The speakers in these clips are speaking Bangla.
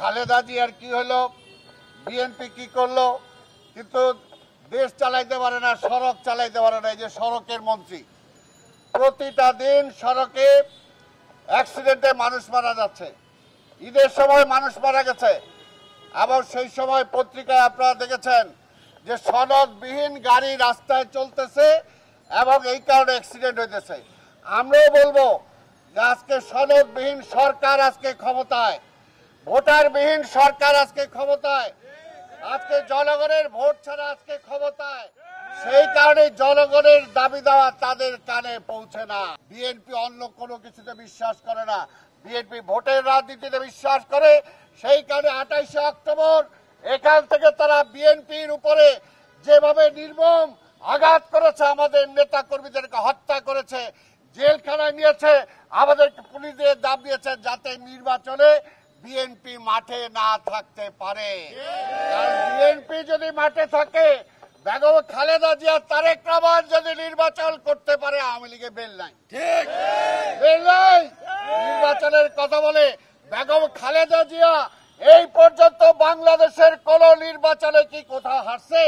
খালেদা জিয়ার কি হলো, বিএনপি কি করলো, কিন্তু দেশ চালাইতে পারে না, সড়ক চালাইতে পারে না। এই যে সড়কের মন্ত্রী, প্রতিটা দিন সড়কে অ্যাক্সিডেন্টে মানুষ মারা যাচ্ছে। ঈদের সময় মানুষ মারা গেছে, এবং সেই সময় পত্রিকায় আপনারা দেখেছেন যে সনদবিহীন গাড়ি রাস্তায় চলতেছে এবং এই কারণে অ্যাক্সিডেন্ট হইতেছে। আমরাও বলবো যে আজকে সনদবিহীন সরকার আজকে ক্ষমতায়, ভোটারবিহীন সরকার আজকে ক্ষমতায়, আজকে জনগণের ভোট ছাড়া আজকে ক্ষমতায়। সেই কারণে জনগণের দাবি দেওয়া তাদের কানে পৌঁছে না। বিএনপি অন্য কোনো কিছুতে বিশ্বাস করে না, বিএনপি ভোটের রাজনীতিতে বিশ্বাস করে। সেই কারণে 28শে অক্টোবর এখান থেকে তারা বিএনপির উপরে যেভাবে নির্মম আঘাত করেছে, আমাদের নেতা কর্মীদেরকে হত্যা করেছে, জেলখানায় নিয়েছে, আমাদেরকে পুলিশ দিয়ে দাব দিয়েছে যাতে নির্বাচনে বিএনপি মাঠে না থাকতে পারে। কারণ বিএনপি যদি মাঠে থাকে, বেগম খালেদা জিয়া, তারেক রহমান যদি নির্বাচন করতে পারে, আওয়ামী লীগের বেল নাই, ঠিক বেল নাই। নির্বাচনের কথা বলে বেগম খালেদা জিয়া এই পর্যন্ত বাংলাদেশের কোন নির্বাচনে কি কোথাও হারছে?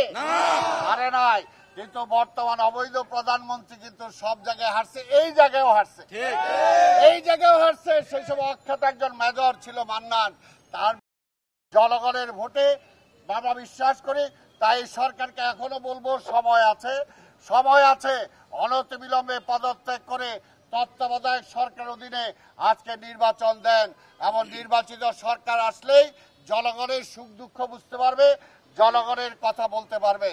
হারে নাই। কিন্তু বর্তমান অবৈধ প্রধানমন্ত্রী কিন্তু সব জায়গায় হারছে, এই জায়গায়ও হারছে, এই জায়গায়ও হারছে। সেই সময় অখ্যাত একজন মেজর ছিল মান্নান, তার জনগণের ভোটে বাবা বিশ্বাস করি। তাই সরকারকে এখনো বলবো সময় আছে, সময় আছে। অনতিবিলম্বে পদত্যাগ করে তত্ত্বাবধায়ক সরকার অধীনে আজকে নির্বাচন দেন, এবং নির্বাচিত সরকার আসলেই জনগণের সুখ দুঃখ বুঝতে পারবে, জনগণের কথা বলতে পারবে।